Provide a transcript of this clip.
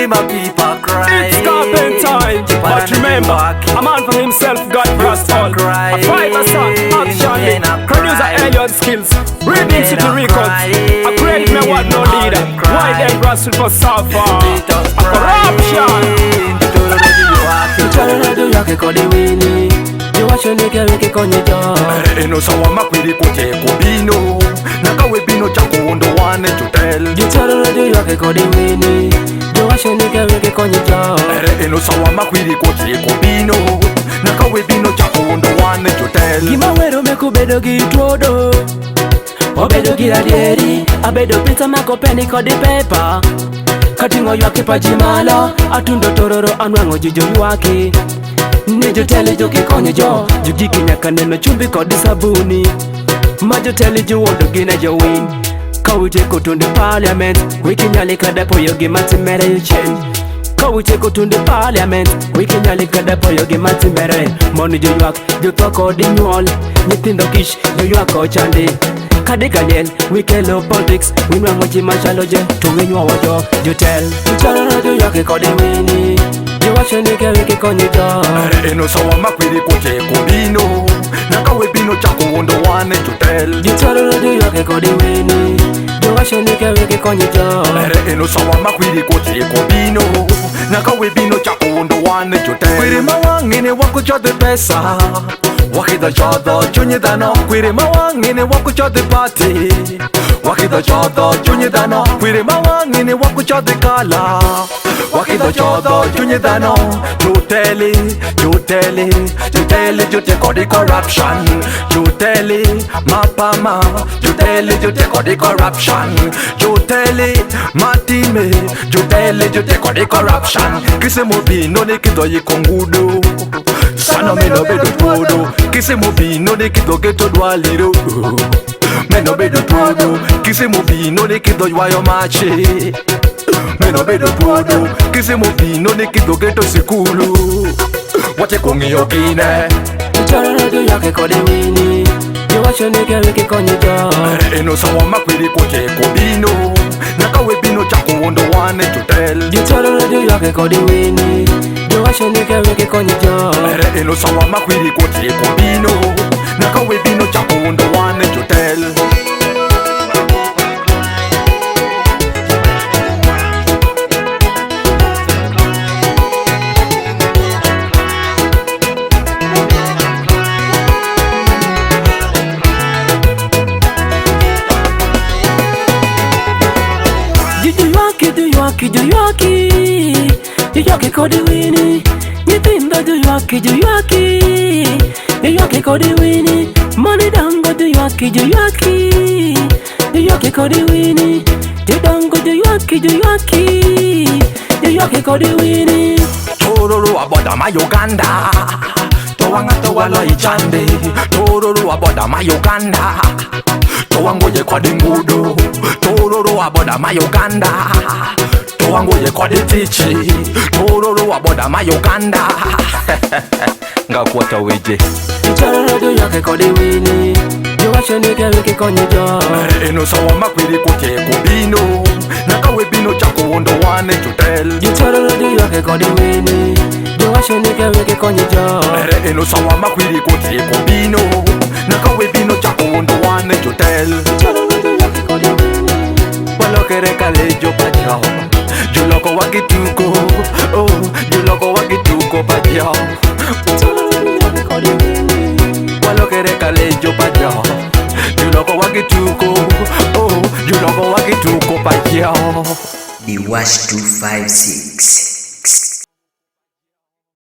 see my people cry. It's carpet time, but remember, a man for himself got trust all. A fighter song, action, producer Elliot Skills, Reading City Records. A credit me what no leader. Why them grassroots for suffer? A corruption. Tuchara yake kodi wini Niwasho nike wiki konye jo Eno sawa makwiri koche kubino Nakawe bino chako ondo wane chutel Tuchara yake kodi wini Niwasho nike wiki konye jo Eno sawa makwiri koche kubino Nakawe bino chako ondo wane chutel Gima wero meku bedo gi tuodo Obedo gi adieri Abedo pizza mako penny kodi paper Katingo yuake pajimalo Atundo tororo anwango jujo yuake Nejo tele jo kikonye jo Jugiki nyaka neno chumbi kodi sabuni Majo tele jo wondo gina jo win Kawuje kutundi parliament Wiki nyali kada po yogi mati mere yu change Kawuje kutundi parliament Wiki nyali kada po yogi mati mere Moni jo yuak jo toko di nyuol Nyithindo kish jo yuako chandi Kade Daniel, we kello politics. We know what you mashalo je. To win you what you tell. Tuchara radio yake kodi wini. You watch a nigga wiki konye jo. Eno sawa makwiri koche kubino Nakawe bino chako ondo wane chutel Tuchara radio yake kodi wini. You watch a nigga wiki konye jo. Eno sawa makwiri koche kubino Nakawe bino chako ondo wane chutel Kwiri mawangine wako chode pesa Wakida chodo chunye dano Kwiri mawangine wako chode party Wakida chodo chunye dano Kwiri mawangine wako chode kala Wakida chodo chunye dano Juteli, juteli, juteli jute kodi corruption Juteli, mapama Juteli jute kodi corruption Juteli, matime Juteli jute kodi corruption Kise mobino ni kido yikongudo Sana meno bedo todo Kise mobino ni kido geto dwaliro Meno bedo todo Kise mobino ni kido ywayo mache Meno bedo todo Kise mobino ni kido geto sikulu Wache kongi yokine Tuchara radio yake kodi wini. You watch a nigga wiki konye jo. Eno sawa makwiri koche kubino Nakawe bino chako ondo wane chutel Tuchara radio yake kodi wini. You watch a nigga wiki konye jo. Eno sawa makwiri koche kubino Nakawe bino chako ondo wane chutel Yuaki kodi wini. Nyithindo yuaki. Yuaki kodi wini. Money dango yuaki. Yuaki kodi wini. Dango yuaki. Yuaki kodi wini. Tororo aboda ma Uganda Towanga towalo ichande Tororo aboda ma Uganda Towangoje kwa dingudo Tororo aboda ma Uganda Towangoje kwa ditichi Tororo aboda ma Uganda Nga kuwata weje Tuchara radio yake kodi wini. You watch a nigga wiki konye jo. Eno sawa makwiri koche kubino Nakawe bino chako ondo wane chutel Tuchara radio yake kodi wini. You watch a nigga wiki konye jo. Eno sawa makwiri koche kubino Nakawe bino chako ondo wane chutel Tuchara radio yake kodi wini. Walokere kalejo pachao Juloko wakituko Oh, juloko wakituko pachao Tuchara radio yake kodi wini. Walokere kalejo pachao Juloko wakituko Oh, juloko wakituko pachao The Wash 256